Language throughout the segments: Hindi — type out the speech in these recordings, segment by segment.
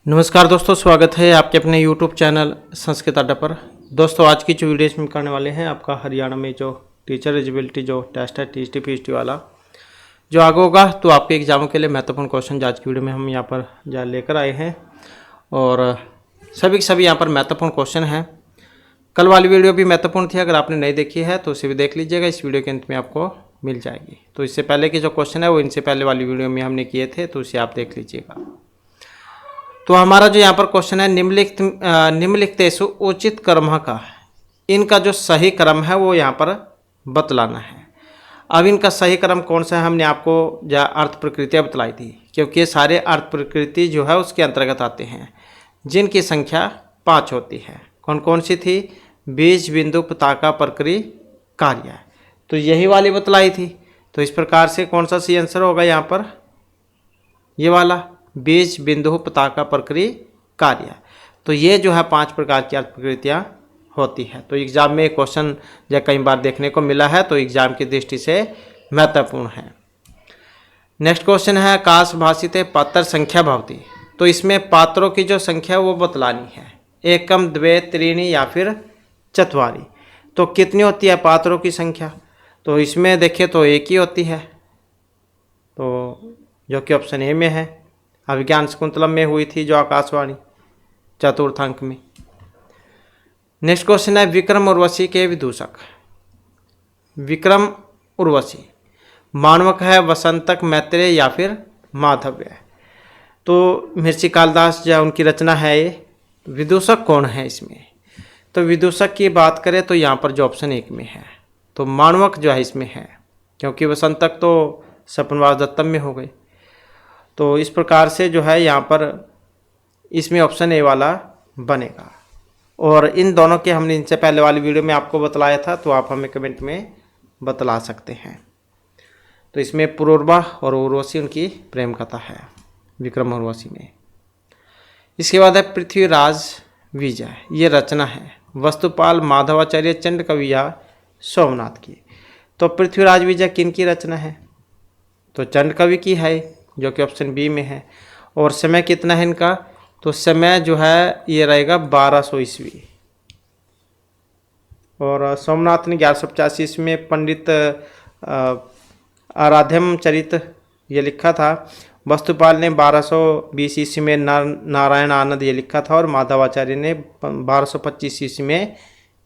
नमस्कार दोस्तों, स्वागत है आपके अपने YouTube चैनल संस्कृत अड्डा पर। दोस्तों, आज की जो वीडियो इसमें करने वाले हैं, आपका हरियाणा में जो टीचर एलिजिबिलिटी जो टेस्ट है TST PST वाला जो आगे होगा, तो आपके एग्जामों के लिए महत्वपूर्ण क्वेश्चन आज की वीडियो में हम यहाँ पर लेकर आए हैं। और सभी यहाँ पर महत्वपूर्ण क्वेश्चन हैं। कल वाली वीडियो भी महत्वपूर्ण थी, अगर आपने नहीं देखी है तो उसे भी देख लीजिएगा, इस वीडियो के अंत में आपको मिल जाएगी। तो इससे पहले के जो क्वेश्चन है वो इनसे पहले वाली वीडियो में हमने किए थे, तो उसे आप देख लीजिएगा। तो हमारा जो यहाँ पर क्वेश्चन है, निम्नलिखितेषु उचित क्रम का, इनका जो सही क्रम है वो यहाँ पर बतलाना है। अब इनका सही क्रम कौन सा है, हमने आपको जो अर्थ प्रकृतियाँ बतलाई थी, क्योंकि ये सारे अर्थ प्रकृति जो है उसके अंतर्गत आते हैं, जिनकी संख्या 5 होती है। कौन कौन सी थी? बीज, बिंदु, पताका, प्रक्रिया, कार्य। तो यही वाली बतलाई थी। तो इस प्रकार से कौन सा सही आंसर होगा यहाँ पर? ये वाला, बीज, बिंदु, पताका, प्रक्रिया, कार्य। तो ये जो है 5 प्रकार की अर्थ प्रकृतियाँ होती है। तो एग्जाम में क्वेश्चन या कई बार देखने को मिला है, तो एग्जाम की दृष्टि से महत्वपूर्ण है। नेक्स्ट क्वेश्चन है, आकाश भाषित पात्र संख्या भवती। तो इसमें पात्रों की जो संख्या वो बतलानी है, एकम, द्वे, त्रीणी या फिर चत्वारी। तो कितनी होती है पात्रों की संख्या? तो इसमें देखें तो एक ही होती है, तो जो कि ऑप्शन ए में है। अभिज्ञान शकुंतलम में हुई थी जो आकाशवाणी, चतुर्थ अंक में। नेक्स्ट क्वेश्चन है, विक्रम उर्वशी के विदूषक। विक्रम उर्वशी मानवक है, वसंतक, मैत्रेय या फिर माधव्य। तो महर्षि कालिदास जो उनकी रचना है ये। विदूषक कौन है इसमें? तो विदूषक की बात करें तो यहाँ पर जो ऑप्शन 1 में है, तो मानवक जो है इसमें है, क्योंकि वसंतक तो स्वप्नवास दत्तम में हो गई। तो इस प्रकार से जो है यहाँ पर इसमें ऑप्शन ए वाला बनेगा। और इन दोनों के हमने इनसे पहले वाली वीडियो में आपको बतलाया था, तो आप हमें कमेंट में बतला सकते हैं। तो इसमें पुरूरवा और उर्वशी उनकी प्रेम कथा है, विक्रम उर्वशी में। इसके बाद है पृथ्वीराज विजय, ये रचना है वस्तुपाल, माधवाचार्य, चंड कवि या सोमनाथ की। तो पृथ्वीराज विजय किन की रचना है? तो चंड कवि की है, जो कि ऑप्शन बी में है। और समय कितना है इनका? तो समय जो है ये रहेगा 1200 ईस्वी। और सोमनाथ ने 1185 ईस्वी में पंडित आराध्यम चरित ये लिखा था। वस्तुपाल ने 1220 ईस्वी में नारायण आनंद ये लिखा था। और माधवाचार्य ने 1225 ईस्वी में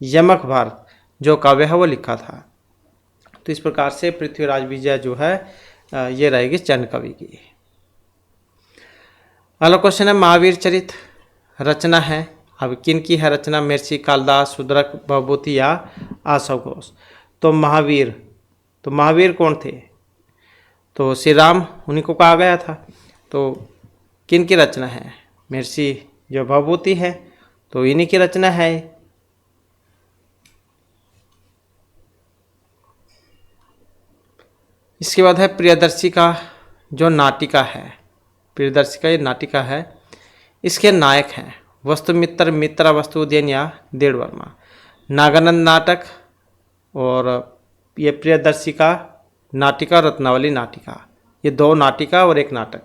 यमक भारत जो काव्य है वो लिखा था। तो इस प्रकार से पृथ्वीराज विजय जो है ये रहेगी चंड कवि की। अगला क्वेश्चन है, महावीर चरित रचना है। अब किन की है रचना? महर्षि कालिदास, शूद्रक, भवभूति या आशव घोष। तो महावीर कौन थे? तो श्री राम, उन्हीं को कहा गया था। तो किन की रचना है? महर्षि जो भवभूति है, तो इन्हीं की रचना है। इसके बाद है प्रियदर्शी का जो नाटिका है, प्रियदर्शी का ये नाटिका है। इसके नायक हैं वस्तुमित्र, मित्रा, वस्तु उदयन या देववर्मा। नागानंद नाटक और ये प्रियदर्शी का नाटिका, रत्नावली नाटिका, ये 2 नाटिका और 1 नाटक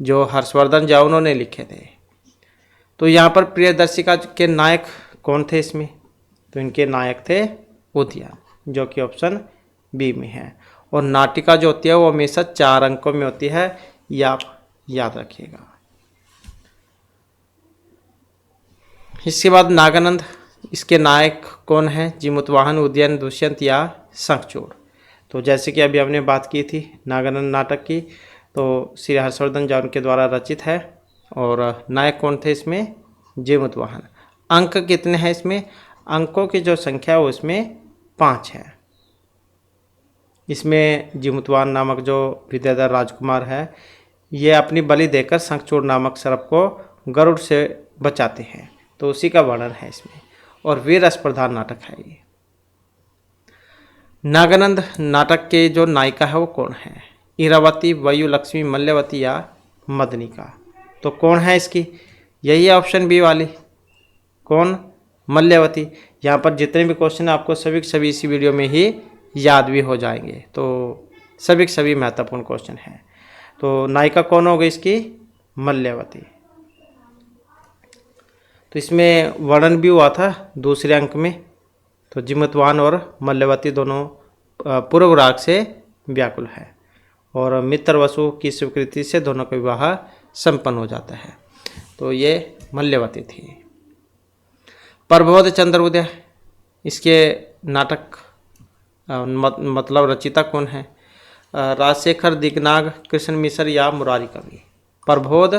जो हर्षवर्धन झा उन्होंने लिखे थे। तो यहाँ पर प्रियदर्शिका के नायक कौन थे इसमें? तो इनके नायक थे उदयन, जो कि ऑप्शन बी में है। और नाटिका जो होती है वो हमेशा 4 अंकों में होती है, ये आप याद रखिएगा। इसके बाद नागानंद, इसके नायक कौन है? जीमूतवाहन, उदयन, दुष्यंत या शंखचूड़। तो जैसे कि अभी हमने बात की थी नागानंद नाटक की, तो श्री हर्षवर्धन झा उनके द्वारा रचित है। और नायक कौन थे इसमें? जीमूतवाहन। अंक कितने हैं इसमें? अंकों की जो संख्या है वो इसमें 5 है। इसमें जीमूतवाहन नामक जो विद्याधर राजकुमार है, ये अपनी बलि देकर शंखचूड़ नामक सर्प को गरुड़ से बचाते हैं, तो उसी का वर्णन है इसमें। और वीर रसप्रधान नाटक है ये। नागानंद नाटक के जो नायिका है वो कौन है? इरावती, वयुलक्ष्मी, मल्यवती या मदनिका। तो कौन है इसकी? यही है ऑप्शन बी वाली। कौन? मल्यवती। यहाँ पर जितने भी क्वेश्चन आपको सभी इसी वीडियो में ही याद भी हो जाएंगे, तो सभी महत्वपूर्ण क्वेश्चन हैं। तो नायिका कौन हो गई इसकी? मल्यवती। तो इसमें वर्णन भी हुआ था दूसरे अंक में। तो जिमतवान और मल्लवती दोनों पूर्व राग से व्याकुल है और मित्र वसु की स्वीकृति से दोनों का विवाह संपन्न हो जाता है। तो ये मल्लवती थी। प्रबोध चंद्र उदय, इसके नाटक मतलब रचिता कौन है? राजशेखर, दिगनाग, कृष्ण मिश्र या मुरारी कवि। प्रबोध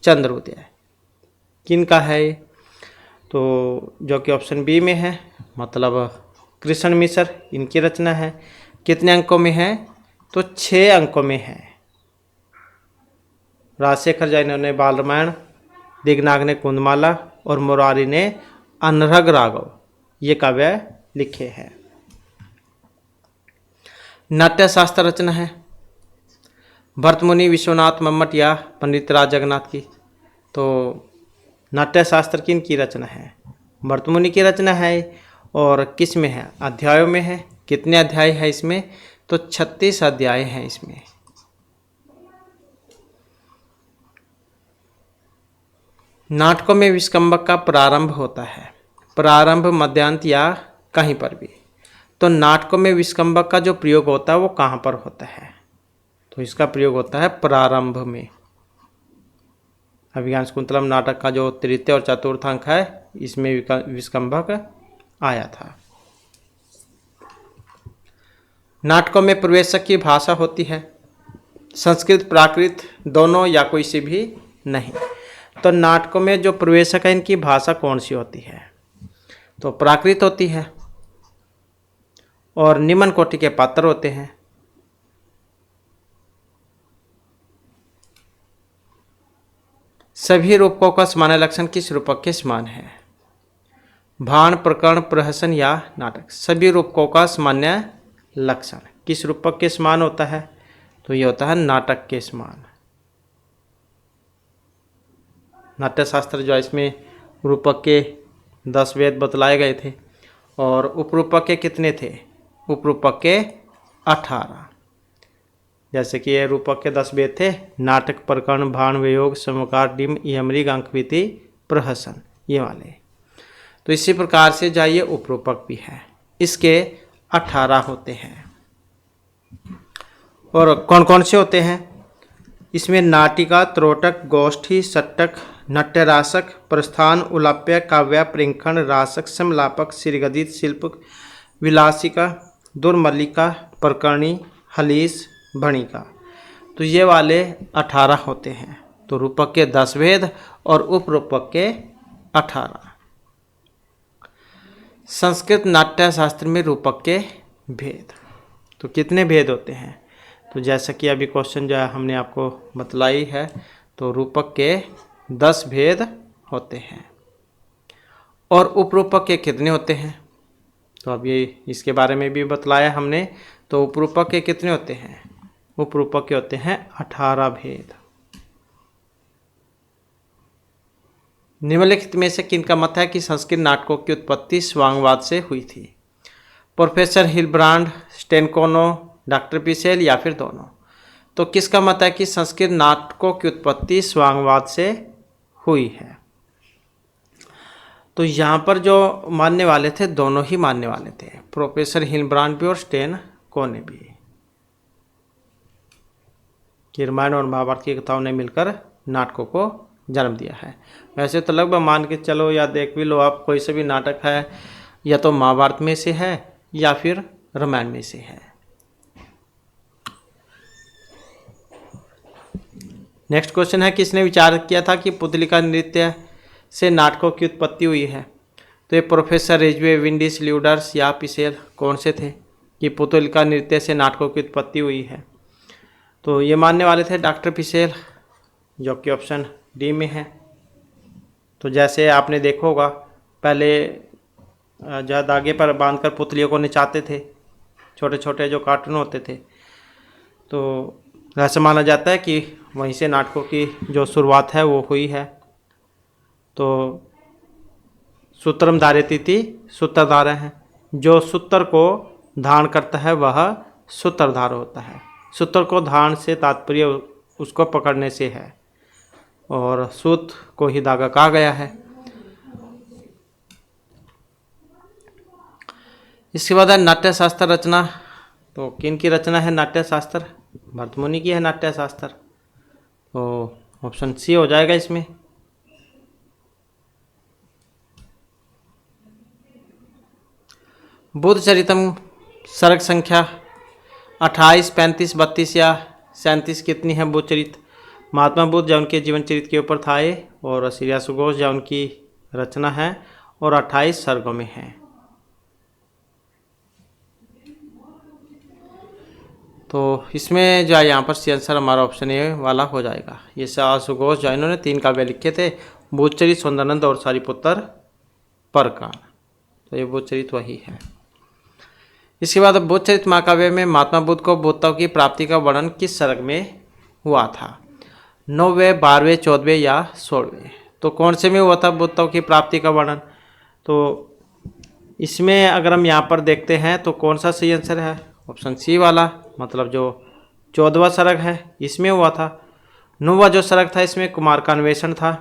चंद्र उदय किन का है? तो जो कि ऑप्शन बी में है, मतलब कृष्ण मिश्र, इनकी रचना है। कितने अंकों में है? तो 6 अंकों में है। राजशेखर जैन ने बाल रामायण, दिगनाग ने कुंदमाला और मुरारी ने अनरग राघव ये काव्य लिखे हैं। नाट्य शास्त्र रचना है भरतमुनि, विश्वनाथ मम्मट या पंडित राज जगन्नाथ की। तो नाट्य शास्त्र किन की रचना है? भरतमुनि की रचना है। और किस में है? अध्यायों में है। कितने अध्याय है इसमें? तो 36 अध्याय हैं इसमें। नाटकों में विस्कंबक का प्रारंभ होता है, प्रारंभ, मध्यांत या कहीं पर भी। तो नाटकों में विस्कंबक का जो प्रयोग होता है वो कहाँ पर होता है? तो इसका प्रयोग होता है प्रारंभ में। अभिज्ञान शाकुंतलम नाटक का जो तृतीय और चतुर्थ अंक है इसमें विस्कंबक आया था। नाटकों में प्रवेशक की भाषा होती है संस्कृत, प्राकृत दोनों या कोई सी भी नहीं। तो नाटकों में जो प्रवेशक है इनकी भाषा कौन सी होती है? तो प्राकृत होती है और निम्न कोटि के पात्र होते हैं। सभी रूपकों का सामान्य लक्षण किस रूपक के समान है? भाण, प्रकरण, प्रहसन या नाटक। सभी रूपकों का सामान्य लक्षण किस रूपक के समान होता है? तो ये होता है नाटक के समान। नाट्य शास्त्र जो है इसमें रूपक के 10 भेद बतलाए गए थे और उपरूपक के कितने थे? उपरूपक के 18। जैसे कि ये रूपक के 10 भेद थे, नाटक, प्रकरण, भाण, वियोग, समकार, डिम, यमृग, अंकविति, प्रहसन, ये वाले। तो इसी प्रकार से जाइए उपरूपक भी है, इसके 18 होते हैं। और कौन कौन से होते हैं इसमें? नाटिका, त्रोटक, गोष्ठी, सट्टक, नाट्यरासक, प्रस्थान, उलाप्य, काव्य, प्रेक्षण, रासक, समलापक, सिरगदित, शिल्प, विलासिका, दुर्मल्लिका, प्रकरणी, हलीस, भणिका। तो ये वाले 18 होते हैं। तो रूपक के 10 भेद और उपरूपक के 18। संस्कृत नाट्य शास्त्र में रूपक के भेद, तो कितने भेद होते हैं? तो जैसा कि अभी क्वेश्चन जो है हमने आपको बतलाई है, तो रूपक के 10 भेद होते हैं। और उपरूपक के कितने होते हैं? तो अभी इसके बारे में भी बतलाया हमने। तो उपरूपक के कितने होते हैं? उपरूपक के होते हैं 18 भेद। निम्नलिखित में से किनका मत है कि संस्कृत नाटकों की उत्पत्ति स्वांगवाद से हुई थी? प्रोफेसर हिलब्रांड, स्टेनकोनो, डॉक्टर पिसेल या फिर दोनों। तो किसका मत है कि संस्कृत नाटकों की उत्पत्ति स्वांगवाद से हुई है? तो यहाँ पर जो मानने वाले थे दोनों ही मानने वाले थे, प्रोफेसर हिलब्रांड भी और स्टेनकोने भी, कि रामायण और महाभारत की कथाओं ने मिलकर नाटकों को जन्म दिया है। वैसे तो लगभग मान के चलो या देख भी लो आप, कोई से भी नाटक है या तो महाभारत में से है या फिर रामायण में से है। नेक्स्ट क्वेश्चन है, किसने विचार किया था कि पुतलिका नृत्य से नाटकों की उत्पत्ति हुई है? तो ये प्रोफेसर रिजवे, विंडीज, ल्यूडर्स या पिसेल कौन से थे कि पुतलिका नृत्य से नाटकों की उत्पत्ति हुई है? तो ये मानने वाले थे डॉक्टर पिसेल, जो कि ऑप्शन डी में है। तो जैसे आपने देखा होगा पहले जो धागे पर बांधकर पुतलियों को नचाते थे, छोटे छोटे जो कार्टून होते थे, तो ऐसा माना जाता है कि वहीं से नाटकों की जो शुरुआत है वो हुई है। तो सूत्रम धारयति सूत्रधार है, जो सूत्र को धारण करता है वह सूत्रधार होता है। सूत्र को धारण से तात्पर्य उसको पकड़ने से है और सूत्र को ही धागा कहा गया है। इसके बाद है नाट्य शास्त्र रचना। तो किन की रचना है नाट्य शास्त्र? भरतमुनि की है नाट्य शास्त्र। तो ऑप्शन सी हो जाएगा इसमें। बुद्ध चरितम सर्ग संख्या 28, 35, 32 या 37 कितनी है बुद्ध चरित? महात्मा बुद्ध जो उनके जीवन चरित्र के ऊपर था ये, और श्रेया सुघोष जो उनकी रचना है, और 28 सर्गों में है। तो इसमें जो है यहाँ पर सी आंसर हमारा ऑप्शन ए वाला हो जाएगा। ये श्रेया सुघोष जो इन्होंने 3 काव्य लिखे थे, बुद्धचरित, सौंदर्यानंद और सारिपुत्र परकान। तो ये बुद्धचरित वही है। इसके बाद बुद्धचरित महाकाव्य में महात्मा बुद्ध को बुद्धत्व की प्राप्ति का वर्णन किस सर्ग में हुआ था? 9वें, 12वें, 14वें या 16वें? तो कौन से में हुआ था बुद्धत्व की प्राप्ति का वर्णन? तो इसमें अगर हम यहाँ पर देखते हैं तो कौन सा सही आंसर है? ऑप्शन सी वाला, मतलब जो 14वां सर्ग है इसमें हुआ था। 9वां जो सर्ग था इसमें कुमार का अन्वेषण था।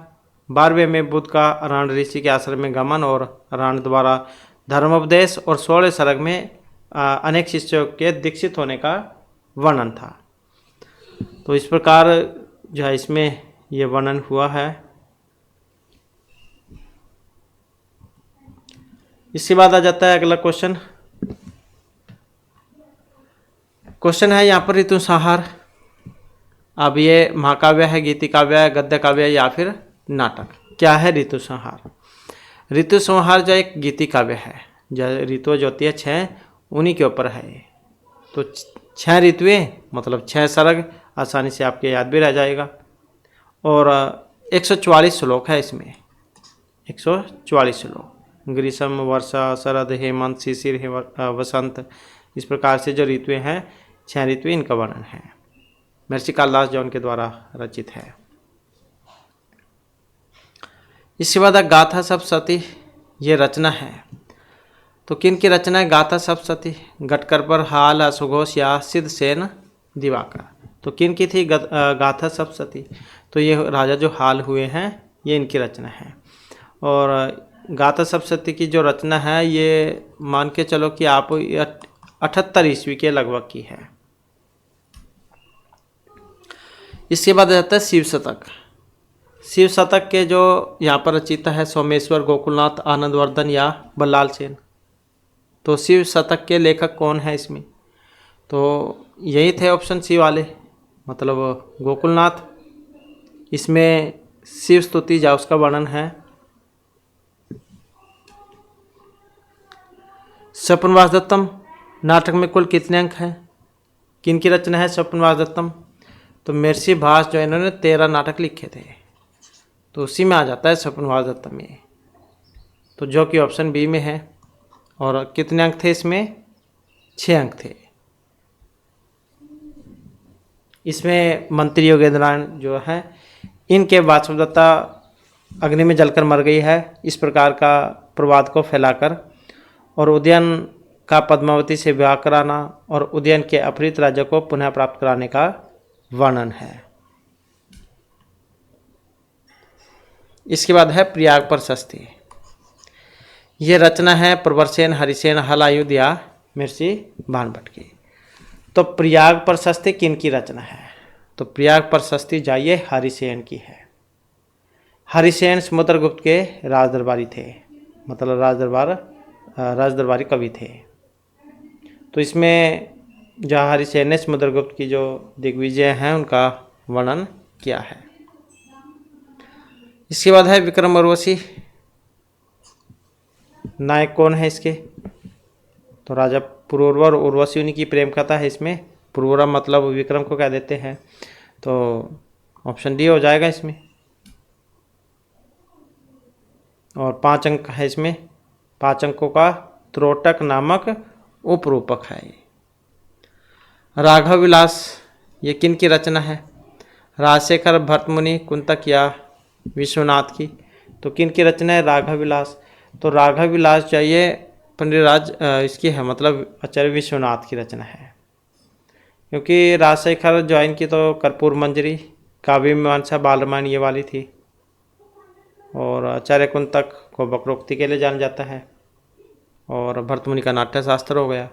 12वें में बुद्ध का राण ऋषि के आश्रम में गमन और राण द्वारा धर्मोपदेश, और 16वें सर्ग में अनेक शिष्यों के दीक्षित होने का वर्णन था। तो इस प्रकार जो है इसमें ये वर्णन हुआ है। इसके बाद आ जाता है अगला क्वेश्चन। क्वेश्चन है यहाँ पर ऋतु संहार। अब ये महाकाव्य है, गीति काव्य है, गद्य काव्य है या फिर नाटक? क्या है ऋतु संहार? ऋतु संहार जो एक गीति काव्य है, जो ऋतु जो होती है 6 उन्हीं के ऊपर है। तो 6 ऋतुएं मतलब 6 सर्ग, आसानी से आपके याद भी रह जाएगा। और 144 श्लोक है इसमें, 144 श्लोक। ग्रीष्म, वर्षा, शरद, हेमंत, शिशिर, वसंत, इस प्रकार से जो ऋतुएं हैं 6 ऋतुएं, इनका वर्णन है। महर्षि कालिदास जो उनके द्वारा रचित है। इसके बाद गाथा सप्तशती ये रचना है। तो किन की रचना है गाथा सप्तशती? गटकर, हाल, सुघोष या सिद्धसेन दिवाकर? तो किन की थी गाथा सप्तशती? तो ये राजा जो हाल हुए हैं ये इनकी रचना है। और गाथा सप्तशती की जो रचना है ये मान के चलो कि आप 78 ईस्वी के लगभग की है। इसके बाद आता है शिव शतक। शिव शतक के जो यहाँ पर रचिता है सोमेश्वर, गोकुलनाथ, आनंदवर्धन या बल्लाल सेन? तो शिव शतक के लेखक कौन है इसमें? तो यही थे ऑप्शन सी वाले, मतलब गोकुलनाथ। इसमें शिव स्तुति जा उसका वर्णन है। स्वप्नवास दत्तम नाटक में कुल कितने अंक हैं? किन की रचना है स्वप्नवास दत्तम? तो महर्षि भास जो इन्होंने 13 नाटक लिखे थे, तो उसी में आ जाता है स्वप्नवास दत्तम में। तो जो कि ऑप्शन बी में है। और कितने अंक थे इसमें? 6 अंक थे। इसमें मंत्री योगेंद्रनारायण जो है इनके वासवदत्ता अग्नि में जलकर मर गई है, इस प्रकार का प्रवाद को फैलाकर, और उदयन का पद्मावती से विवाह कराना और उदयन के अपहृत राज्य को पुनः प्राप्त कराने का वर्णन है। इसके बाद है प्रयाग प्रशस्ति। यह रचना है प्रवरसेन, हरिसेन, हलायुध या महर्षि भानभट्ट की। तो प्रयाग प्रशस्ति किन की रचना है? तो प्रयाग प्रशस्ति जाइए हरिसेन की है। हरिसेन समुद्रगुप्त के राजदरबारी थे, मतलब राजदरबारी कवि थे। तो इसमें जो हरिसेन ने समुद्रगुप्त की जो दिग्विजय हैं उनका वर्णन किया है। इसके बाद है विक्रम उर्वशी। नायक कौन है इसके? तो राजा पुरूरवा और उर्वशी उन्हीं की प्रेम कथा है इसमें। पुरूरवा मतलब विक्रम को कह देते हैं। तो ऑप्शन डी हो जाएगा इसमें। और 5 अंक है इसमें। 5 अंकों का त्रोटक नामक उपरूपक है। राघव विलास ये किन की रचना है? राजशेखर, भरतमुनि, कुंतक या विश्वनाथ की? तो किन की रचना है राघव विलास? तो राघव विलास चाहिए पंडित इसकी है, मतलब आचार्य विश्वनाथ की रचना है। क्योंकि राजशेखर जो है इनकी तो कर्पूर मंजरी, काव्य मीमांसा, बाल रामायण ये वाली थी। और आचार्य कुंतक को वक्रोक्ति के लिए जाना जाता है। और भरतमुनि का नाट्य शास्त्र हो गया।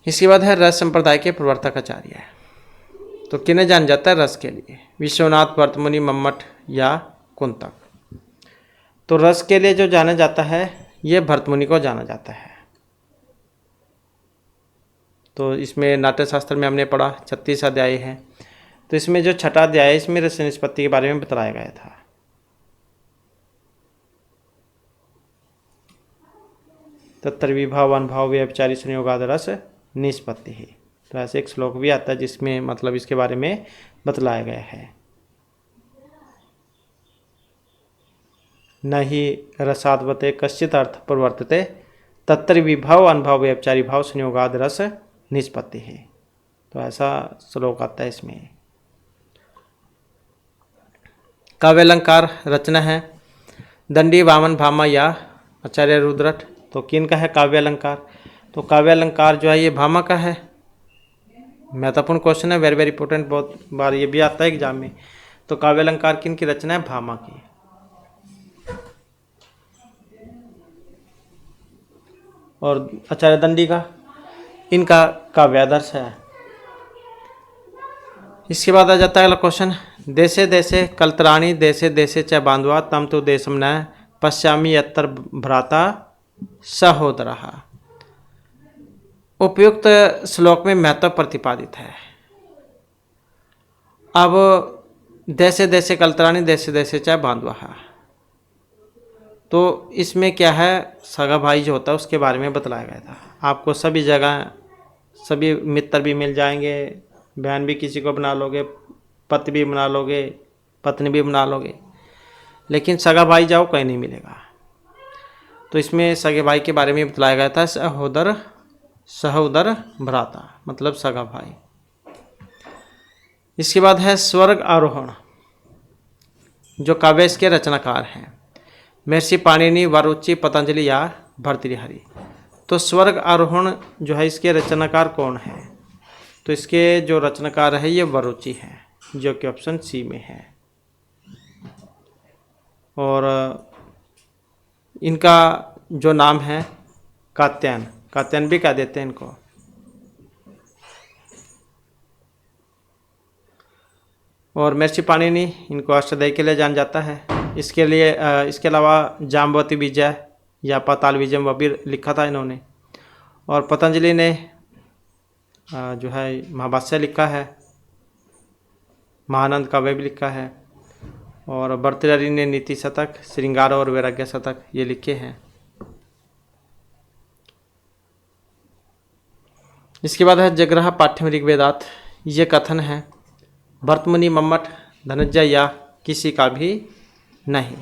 इसके बाद है रस संप्रदाय के प्रवर्तक आचार्य। तो किन्हें जान जाता है रस के लिए? विश्वनाथ, भरतमुनि, मम्मट या कुंतक। तो रस के लिए जो जाना जाता है ये भरतमुनि को जाना जाता है। तो इसमें नाट्य शास्त्र में हमने पढ़ा 36 अध्याय है। तो इसमें जो छठा अध्याय है इसमें रस निष्पत्ति के बारे में बताया गया था। तत्र विभाव अनुभव व्यभिचारी संयोगाद रस निष्पत्ति है। तो ऐसे एक श्लोक भी आता है जिसमें मतलब इसके बारे में बतलाया गया है। न ही रसाद्वते कश्चित अर्थ प्रवर्तते तत्र विभाव अनुभव व्यभिचारी भाव संयोगाद रस निष्पत्ति है। तो ऐसा श्लोक आता है इसमें। काव्यालंकार रचना है दंडी, वामन, भामा या आचार्य रुद्रट। तो किन का है काव्यालंकार? तो काव्यालंकार जो है ये भामा का है। महत्वपूर्ण क्वेश्चन है, वेरी वेरी इंपॉर्टेंट, बहुत बार ये भी आता है एग्जाम में। तो काव्यालंकार किन की रचना है? भामा की। और आचार्य दंडी का, इनका काव्यादर्श है। इसके बाद आ जाता है अगला क्वेश्चन, देशे देशे कलत्राणी देशे देशे च बांधवा तम तो देशम न पश्यामी यत्र भ्राता सहोदरः। उपयुक्त श्लोक में महत्व प्रतिपादित है। अब देशे देशे कलत्राणी देशे देशे च बांधवा, तो इसमें क्या है, सगा भाई जो होता है उसके बारे में बतलाया गया था। आपको सभी जगह सभी मित्र भी मिल जाएंगे, बहन भी किसी को बना लोगे, पति भी बना लोगे, पत्नी भी बना लोगे, लेकिन सगा भाई जाओ कहीं नहीं मिलेगा। तो इसमें सगे भाई के बारे में बतलाया गया था, सहोदर भ्राता मतलब सगा भाई। इसके बाद है स्वर्ग आरोहण, जो काव्य इसके रचनाकार हैं महर्षि पाणिनि, वरुचि, पतंजलि या भर्तृहरि। तो स्वर्ग आरोहण जो है इसके रचनाकार कौन है? तो इसके जो रचनाकार है ये वरुचि है, जो कि ऑप्शन सी में है। और इनका जो नाम है कात्यायन, कात्यायन भी कह देते हैं इनको। और महर्षि पाणिनि, इनको अष्टाध्यायी के लिए जाना जाता है। इसके अलावा जाम्बवती विजय या पाताल विजय वह भी लिखा था इन्होंने। और पतंजलि ने जो है महाभाष्य लिखा है, महानंद काव्य भी लिखा है। और भर्तृहरि ने नीति शतक, श्रृंगार और वैराग्य शतक ये लिखे हैं। इसके बाद है जगरहा पाठ्यम ऋग्वेदात। ये कथन है भरतमुनि, मम्मट, धनंजय या किसी का भी नहीं।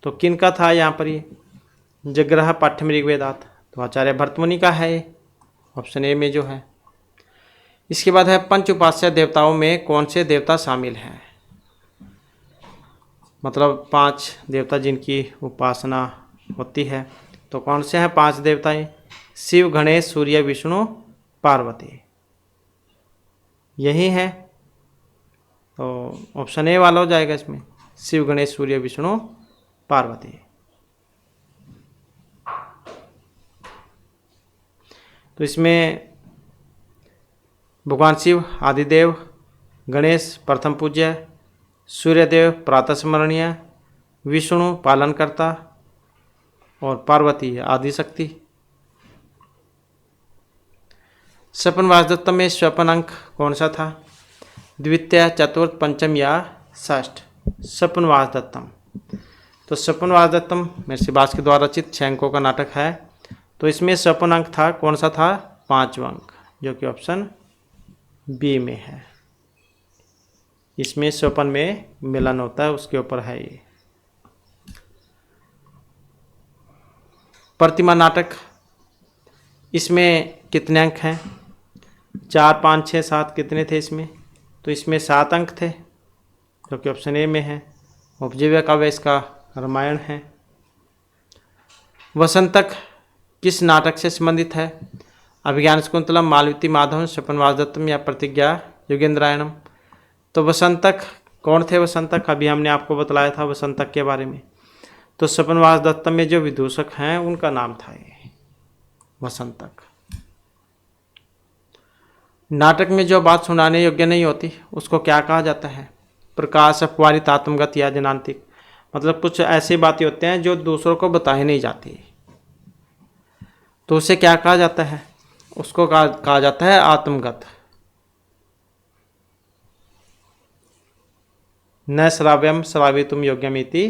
तो किन का था यहाँ पर ये जगरहा पाठ्यम ऋग्वेदात? तो आचार्य भरतमुनि का है, ऑप्शन ए में जो है। इसके बाद है पंच उपास्य देवताओं में कौन से देवता शामिल हैं? मतलब 5 देवता जिनकी उपासना होती है। तो कौन से हैं 5 देवताएं? शिव, गणेश, सूर्य, विष्णु, पार्वती, यही है। तो ऑप्शन ए वाला हो जाएगा इसमें, शिव, गणेश, सूर्य, विष्णु, पार्वती। तो इसमें भगवान शिव आदिदेव, गणेश प्रथम पूज्य, सूर्यदेव प्रातः स्मरणीय, विष्णु पालनकर्ता और पार्वती आदिशक्ति। स्वपन वासदत्तम में स्वपन अंक कौन सा था? द्वितीय, चतुर्थ, पंचम या षष्ठ? स्वपन वासदत्तम। तो स्वपन वासदत्तम महर्षि भास के द्वारा रचित 6 अंकों का नाटक है। तो इसमें स्वपन अंक था कौन सा था? 5वां अंक, जो कि ऑप्शन बी में है। इसमें स्वपन में मिलन होता है, उसके ऊपर है ये। प्रतिमा नाटक, इसमें कितने अंक हैं? 4, 5, 6, 7 कितने थे इसमें? तो इसमें 7 अंक थे, जो कि ऑप्शन ए में है। उपजीव्य काव्य इसका रामायण है। वसंतक किस नाटक से संबंधित है? अभिज्ञान शकुंतलम, मालविती माधवम, स्वपन वासदत्तम या प्रतिज्ञा योगेंद्रायणम? तो वसंतक कौन थे? वसंतक अभी हमने आपको बतलाया था वसंतक के बारे में। तो स्वपनवास दत्त में जो विदूषक हैं उनका नाम था ये वसंतक। नाटक में जो बात सुनाने योग्य नहीं होती उसको क्या कहा जाता है? प्रकाश अपवारित आत्मगत या जनांतिक। मतलब कुछ ऐसी बातें होते हैं जो दूसरों को बताई नहीं जाती, तो उसे क्या कहा जाता है? उसको कहा जाता है आत्मगत। न श्राव्यम श्रावितुम योग्यमिति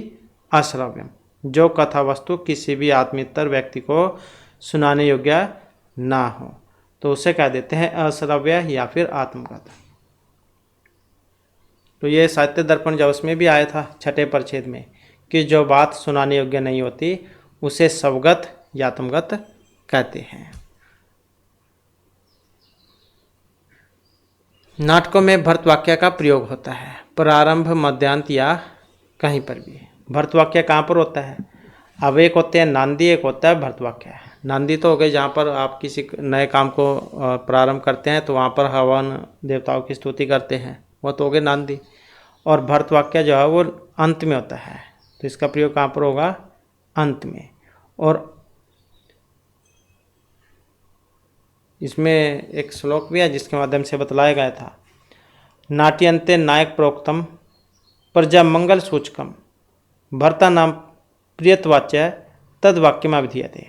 अश्राव्यम। जो कथा वस्तु किसी भी आत्मीयतर व्यक्ति को सुनाने योग्य ना हो तो उसे कह देते हैं अश्रव्य या फिर आत्मगत। तो ये साहित्य दर्पण जब उसमें भी आया था छठे परिच्छेद में कि जो बात सुनाने योग्य नहीं होती उसे स्वगत या आत्मगत कहते हैं। नाटकों में भर्तवाक्य का प्रयोग होता है, प्रारंभ मध्यांत या कहीं पर भी। भर्तवाक्य कहाँ पर होता है? अब एक होते हैं नांदी, एक होता है भर्तवाक्य। नांदी तो हो गए जहाँ पर आप किसी नए काम को प्रारंभ करते हैं तो वहाँ पर हवन देवताओं की स्तुति करते हैं, वो तो हो गए नांदी। और भर्तवाक्य जो है वो अंत में होता है, तो इसका प्रयोग कहाँ पर होगा? अंत में। और इसमें एक श्लोक भी है जिसके माध्यम से बतलाया गया था, नाट्यंते नायक प्रोक्तम प्रजा मंगल सूचकम भर्ता नाम प्रियतवाच्य तद वाक्यमा विधीयते।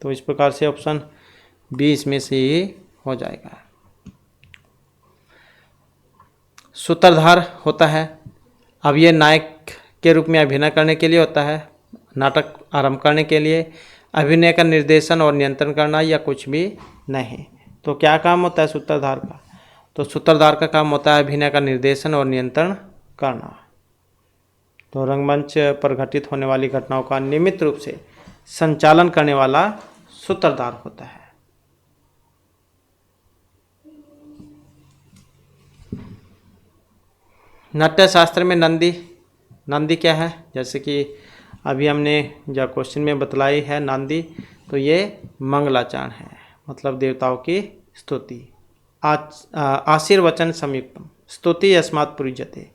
तो इस प्रकार से ऑप्शन बी इसमें से ही हो जाएगा। सूत्रधार होता है, अब ये नायक के रूप में अभिनय करने के लिए होता है, नाटक आरंभ करने के लिए। अभिनय का निर्देशन और नियंत्रण करना या कुछ भी नहीं। तो क्या काम होता है सूत्रधार का? तो सूत्रधार का काम होता है अभिनय का निर्देशन और नियंत्रण करना। तो रंगमंच पर घटित होने वाली घटनाओं का नियमित रूप से संचालन करने वाला सूत्रधार होता है। नाट्य शास्त्र में नंदी क्या है? जैसे कि अभी हमने जो क्वेश्चन में बतलाई है नांदी, तो ये मंगलाचरण है, मतलब देवताओं की स्तुति। आशीर्वचन संयुक्तम स्तुति यस्मात् प्रयुज्यते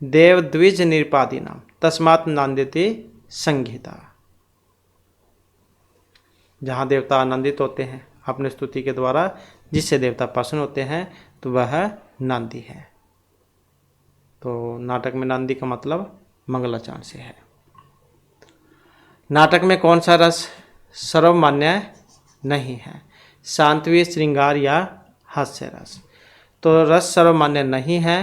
देव द्विज निरपादीनाम तस्मात् नांदिति संहिता। जहाँ देवता आनंदित होते हैं अपने स्तुति के द्वारा, जिससे देवता प्रसन्न होते हैं, तो वह नांदी है। तो नाटक में नांदी का मतलब मंगलाचरण से है। नाटक में कौन सा रस सर्वमान्य नहीं है? शांतवी, श्रृंगार या हास्य रस। तो रस सर्वमान्य नहीं है,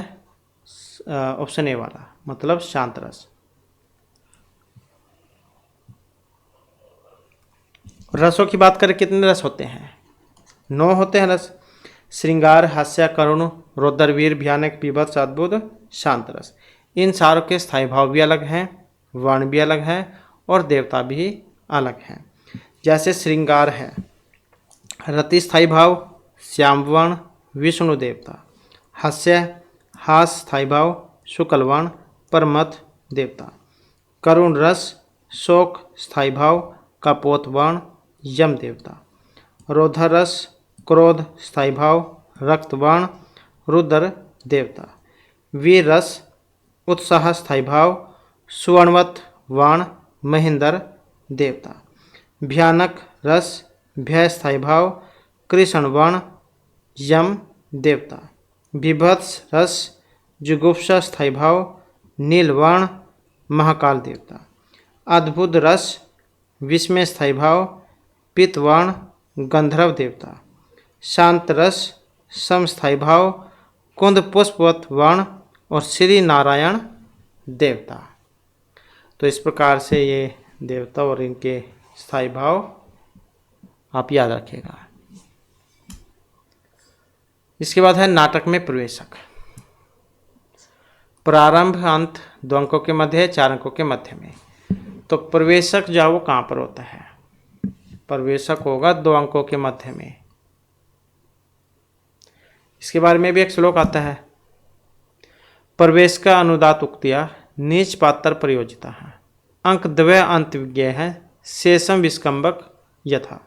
ऑप्शन ए वाला, मतलब शांत रस। रसों की बात करें कितने रस होते हैं? 9 होते हैं रस। श्रृंगार, हास्य, करुण, रौद्रवीर, भयानक, बीभत्स, अद्भुत, शांत रस। इन सारों के स्थायी भाव भी अलग हैं, वर्ण भी अलग है और देवता भी अलग हैं। जैसे श्रृंगार है, रति स्थायी भाव श्यामवर्ण विष्णु देवता। हास्य स्थायी भाव शुक्ल वर्ण परमथ देवता। करुण रस शोक स्थायी भाव कपोत वर्ण यम देवता। रौद्र रस क्रोध स्थायी भाव रक्त वर्ण रुद्र देवता। वीर रस उत्साह स्थायी भाव सुवर्णवत वर्ण महेंद्र देवता। भयानक रस भय स्थायी भाव कृष्ण वर्ण यम देवता। बीभत्स रस जुगुप्सा स्थायी भाव नीलवर्ण महाकाल देवता। अद्भुत रस विस्मय स्थायी भाव पित्तवर्ण गंधर्व देवता। शांत रस समस्थायी भाव कुंद पुष्पवत वर्ण और श्री नारायण देवता। तो इस प्रकार से ये देवता और इनके स्थायी भाव आप याद रखिएगा। इसके बाद है नाटक में प्रवेशक। प्रारंभ अंत 2 अंकों के मध्य, 4 अंकों के मध्य में। तो प्रवेशक जो है वो कहाँ पर होता है? प्रवेशक होगा 2 अंकों के मध्य में। इसके बारे में भी एक श्लोक आता है, प्रवेश का अनुदात उक्तिया नीच पात्र प्रयोजिता है अंक द्वय अंत विज्ञ है शेषम विस्कंबक यथा।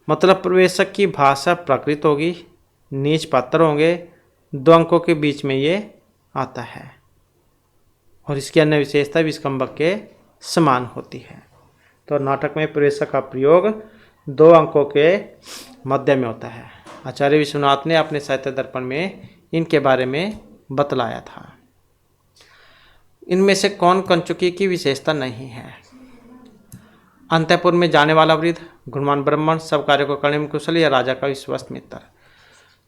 मतलब प्रवेशक की भाषा प्रकृत होगी, नीच पात्र होंगे, 2 अंकों के बीच में ये आता है और इसकी अन्य विशेषता विस्कंभक के समान होती है। तो नाटक में प्रेषक का प्रयोग 2 अंकों के मध्य में होता है। आचार्य विश्वनाथ ने अपने साहित्य दर्पण में इनके बारे में बतलाया था। इनमें से कौन कंचुकी की विशेषता नहीं है? अंतःपुर में जाने वाला वृद्ध, गुणवान ब्राह्मण, सब कार्यों को करने में कुशल या राजा का विश्वस्त मित्र।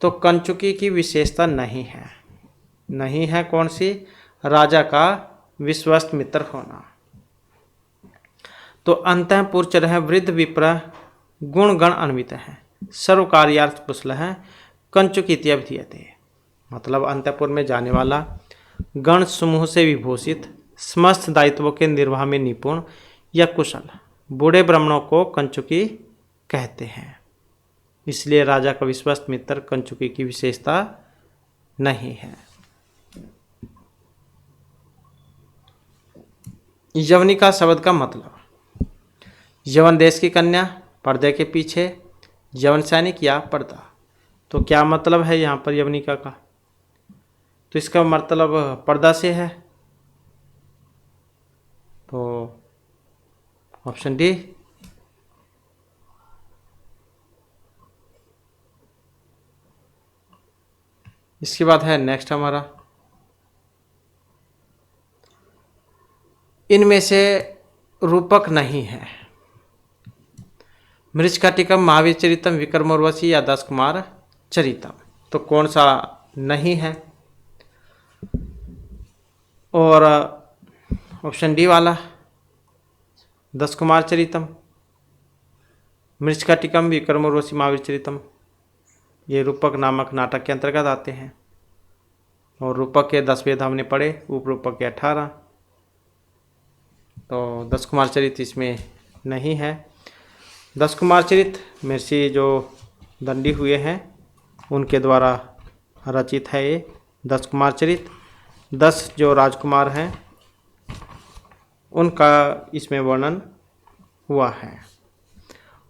तो कंचुकी की विशेषता नहीं है। नहीं है कौन सी? राजा का विश्वस्त मित्र होना। तो अंतःपुर चर वृद्ध विप्र गुण गण अन्वित है, सर्व कार्यार्थ कुशल है, कंचुकी इत्यभिधीयते। मतलब अंतःपुर में जाने वाला, गण समूह से विभूषित, समस्त दायित्वों के निर्वाह में निपुण या कुशल बूढ़े ब्राह्मणों को कंचुकी कहते हैं। इसलिए राजा का विश्वस्त मित्र कंचुकी की विशेषता नहीं है। यवनिका शब्द का मतलब, यवन देश की कन्या, पर्दे के पीछे, यवन सैनिक या पर्दा। तो क्या मतलब है यहाँ पर यवनिका का? तो इसका मतलब पर्दा से है। तो ऑप्शन डी। इसके बाद है नेक्स्ट हमारा, इनमें से रूपक नहीं है। मृच्छकटिकम, महावीर चरितम, विक्रमोर्वशी या 10 कुमार चरितम। तो कौन सा नहीं है? और ऑप्शन डी वाला 10 कुमार चरितम, मृच्छकटिकम, विक्रमोर्वशी, महावीर चरितम, ये रूपक नामक नाटक के अंतर्गत आते हैं। और रूपक के 10 वेद हमने पढ़े, उपरूपक के 18। तो 10 कुमार चरित इसमें नहीं है। 10 कुमार चरित महर्षि जो दंडी हुए हैं उनके द्वारा रचित है ये 10 कुमार चरित। 10 जो राजकुमार हैं उनका इसमें वर्णन हुआ है।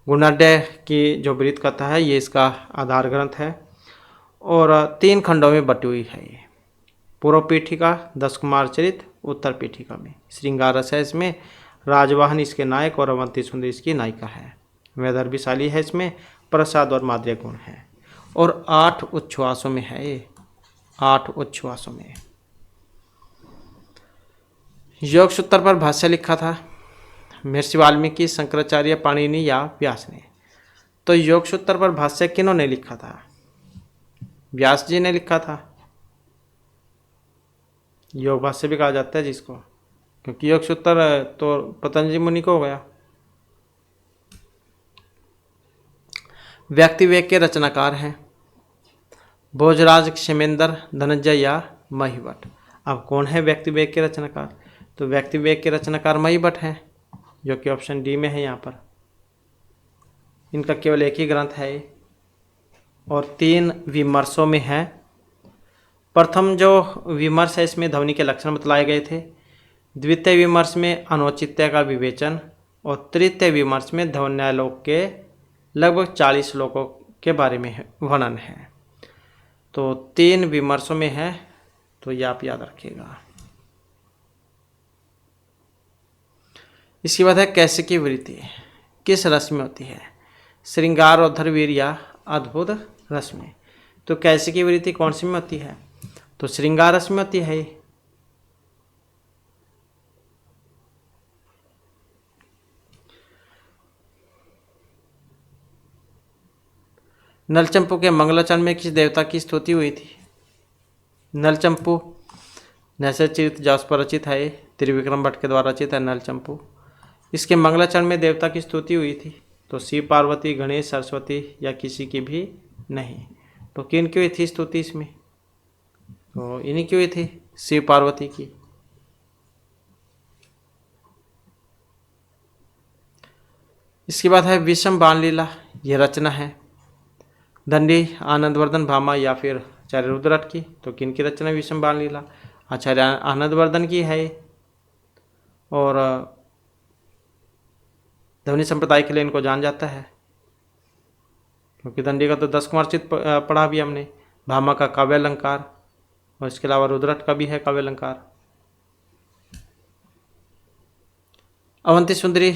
गुणाढ्य की जो वृत्त कथा है ये इसका आधार ग्रंथ है और 3 खंडों में बटी हुई है ये। पूर्व पीठिका 10 कुमार चरित, उत्तर पीठिका में श्रृंगार रस है इसमें, राजवाहन इसके नायक और अवंती सुंदरी इसकी नायिका है। वैदर्भिशाली है इसमें, प्रसाद और माद्य गुण है और 8 उच्छ्वासों में है ये, 8 उच्छ्वासों में। योग सूत्र पर भाष्य लिखा था महर्षि वाल्मीकि, शंकराचार्य, पाणिनि या व्यास ने। तो योग सूत्र पर भाष्य किन्होंने लिखा था? व्यास जी ने लिखा था। योग भाष्य भी कहा जाता है जिसको, क्योंकि योग सूत्र तो पतंजलि मुनि को हो गया। व्यक्ति विवेक के रचनाकार हैं भोजराज, क्षेमेंद्र, धनंजय या महिभट्ट। अब कौन है व्यक्ति विवेक के रचनाकार? तो व्यक्ति विवेक के रचनाकार महिभट्ट हैं, जो कि ऑप्शन डी में है यहाँ पर। इनका केवल एक ही ग्रंथ है ये और 3 विमर्शों में है। प्रथम जो विमर्श है इसमें ध्वनि के लक्षण बतलाए गए थे, द्वितीय विमर्श में अनौचित्य का विवेचन और तृतीय विमर्श में ध्वन्यालोक के लगभग 40 श्लोकों के बारे में वर्णन है। तो 3 विमर्शों में है, तो ये आप याद रखिएगा। इसके बाद है कैसिकी वृत्ति किस रस में होती है? श्रृंगार, औद्धरवीर या अद्भुत रस में। तो कैसिकी वृत्ति कौन सी में होती है? तो श्रृंगार रस में होती है। नलचंपू के मंगलाचरण में किस देवता की स्तुति हुई थी? नलचंपू नैसर्चरित जास पर रचित है, त्रिविक्रम भट्ट के द्वारा रचित है नलचंपू। इसके मंगलाचरण में देवता की स्तुति हुई थी। तो शिव, पार्वती, गणेश, सरस्वती या किसी की भी नहीं। तो किन की हुई थी स्तुति इसमें? तो इन्हीं की हुई थी, शिव पार्वती की। इसके बाद है विषम बाण लीला, यह रचना है दंडी, आनंदवर्धन, भामा या फिर आचार्य रुद्रट की। तो किन की रचना विषम बाण लीला? आचार्य आनंदवर्धन की है और ध्वनि संप्रदाय के लिए इनको जान जाता है, क्योंकि दंडी का तो 10 कुमार चित पढ़ा भी हमने। भामा का काव्य अलंकार और इसके अलावा रुद्रट का भी है काव्य अलंकार। अवंती सुंदरी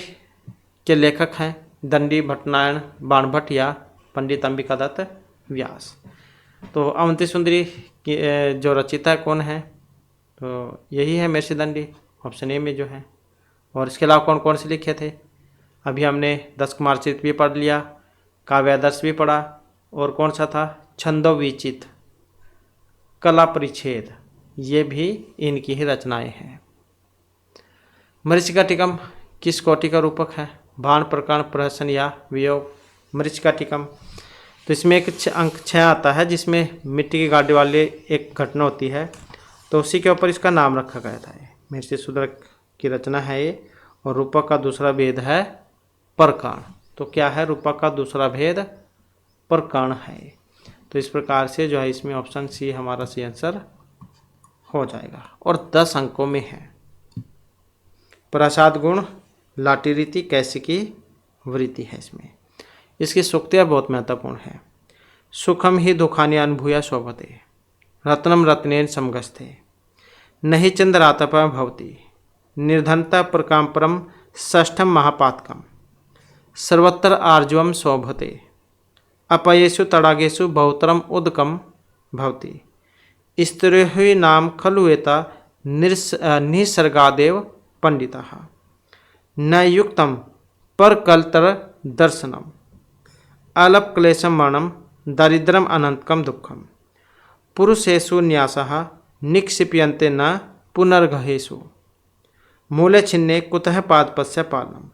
के लेखक हैं दंडी भट्टनारायण बाणभट्ट या पंडित अंबिका दत्त व्यास। तो अवंती सुंदरी की जो रचयिता कौन है, तो यही है महर्षि दंडी, ऑप्शन ए में जो है। और इसके अलावा कौन कौन से लिखे थे, अभी हमने 10 कुमार चरित भी पढ़ लिया, काव्यादर्श भी पढ़ा, और कौन सा था छंदो विचित, कला परिच्छेद, ये भी इनकी ही रचनाएं हैं। मरीचिका टीकम किस कोटि का रूपक है, भाण प्रकरण प्रहसन या वियोग। मरीचिका टीकम तो इसमें एक अंक 6 आता है जिसमें मिट्टी की गाड़ी वाली एक घटना होती है, तो उसी के ऊपर इसका नाम रखा गया था। महर्षि शूद्रक की रचना है ये, और रूपक का दूसरा भेद है प्रकरण। तो क्या है रूपक का दूसरा भेद, प्रकरण है। तो इस प्रकार से जो है इसमें ऑप्शन सी हमारा सही आंसर हो जाएगा, और 10 अंकों में है। प्रसाद गुण लाटी रीति कैसे की वृत्ति है इसमें। इसकी सूक्तियाँ बहुत महत्वपूर्ण है। सुखम ही दुखानि अनुभूया शोभते, रत्नम रत्नेन समगस्ते, नहीं चंद्रातप भवति, निर्धनता प्रकाम्परम षष्ठम महापातकम, सर्वत्र आर्जवम शोभते, अपयेषु तडागेषु बहुतरम उदकम भवति, स्त्रिहि नाम खलु एता निसर्गादेव पंडितः, न युक्तम परकलतर दर्शनम, अलप क्लेशम मरणम, दारिद्रम अनंतकम दुखम, पुरुषेषु न्यासः निक्षिप्यन्ते न पुनर्गहेषु, मूले छिन्ने कुतः पादपस्य पालनम,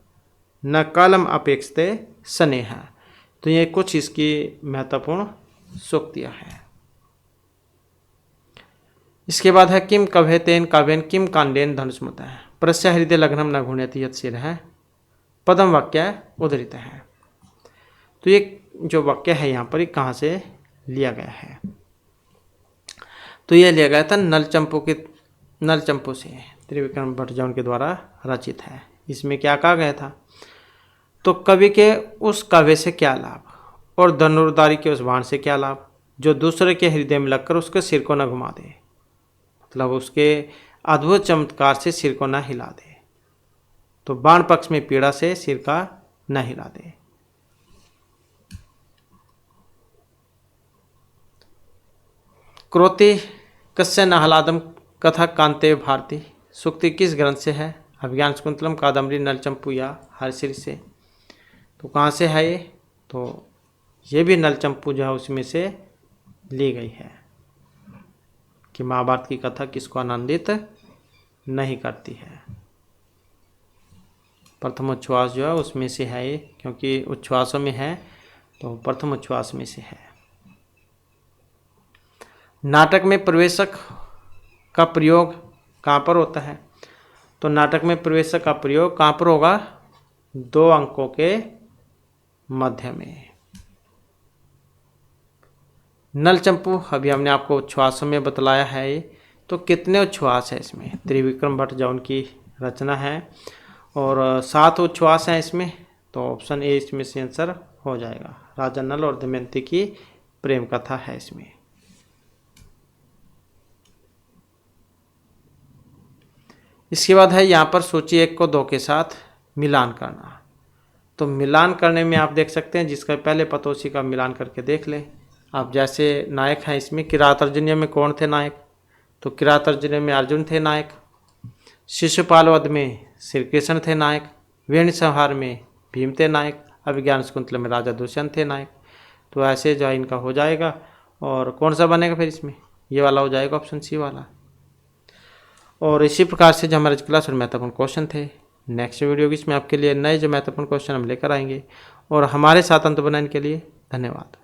न कालम अपेक्षते स्नेह। तो ये कुछ इसकी महत्वपूर्ण सूक्तियाँ हैं। इसके बाद है किम कभेतेन काव्यन किम कांडेन धनुष्मत है, प्रस्य हृदय लग्नम न घुण्यति यत् शिर है, पदम वाक्य उद्धृत है। तो ये जो वाक्य है यहाँ पर कहाँ से लिया गया है, तो ये लिया गया था नलचंपू से, त्रिविक्रम भट्ट के द्वारा रचित है। इसमें क्या कहा गया था, तो कवि के उस काव्य से क्या लाभ और धनुर्धारी के उस बाण से क्या लाभ जो दूसरे के हृदय में लगकर उसके सिर को न घुमा दे, मतलब उसके अद्भुत चमत्कार से सिर को न हिला दे। तो बाण पक्ष में पीड़ा से सिर का न हिला दे। क्रोति कस्य नहलादम कथा कांते भारती, सूक्ति किस ग्रंथ से है, अभिज्ञान शाकुंतलम, कादम्बरी, नलचंपू या हर्षिल से। तो कहाँ से है ये, तो ये भी नलचंपू जो है उसमें से ली गई है कि महाभारत की कथा किसको आनंदित नहीं करती है। प्रथम उच्छ्वास जो है उसमें से है ये, क्योंकि उच्छ्वासों में है तो प्रथम उच्छ्वास में से है। नाटक में प्रवेशक का प्रयोग कहाँ पर होता है, तो नाटक में प्रवेशक का प्रयोग कहाँ पर होगा, 2 अंकों के मध्य में। नलचंपू अभी हमने आपको उच्छ्वासों में बतलाया है ये, तो कितने उच्छ्वास है इसमें, त्रिविक्रम भट्ट जौन की रचना है और 7 उच्छ्वास हैं इसमें। तो ऑप्शन ए इसमें से आंसर हो जाएगा। राजा नल और दमयंती की प्रेम कथा है इसमें। इसके बाद है यहाँ पर सूची 1 को 2 के साथ मिलान करना। तो मिलान करने में आप देख सकते हैं जिसका पहले पता उसी का मिलान करके देख लें। आप जैसे नायक हैं इसमें, किरात अर्जुनीय में कौन थे नायक, तो किरात अर्जुनीय में अर्जुन थे नायक, शिशुपाल वध में श्री कृष्ण थे नायक, वेणु संहार में भीम थे नायक, अभिज्ञान शाकुंतलम में राजा दुष्यंत थे नायक। तो ऐसे जो इनका हो जाएगा। और कौन सा बनेगा फिर इसमें, ये वाला हो जाएगा ऑप्शन सी वाला। और इसी प्रकार से जो हमारे क्लास और महत्वपूर्ण क्वेश्चन थे, नेक्स्ट वीडियो इसमें आपके लिए नए जो महत्वपूर्ण क्वेश्चन हम लेकर आएंगे। और हमारे साथ अंत बनाने के लिए धन्यवाद।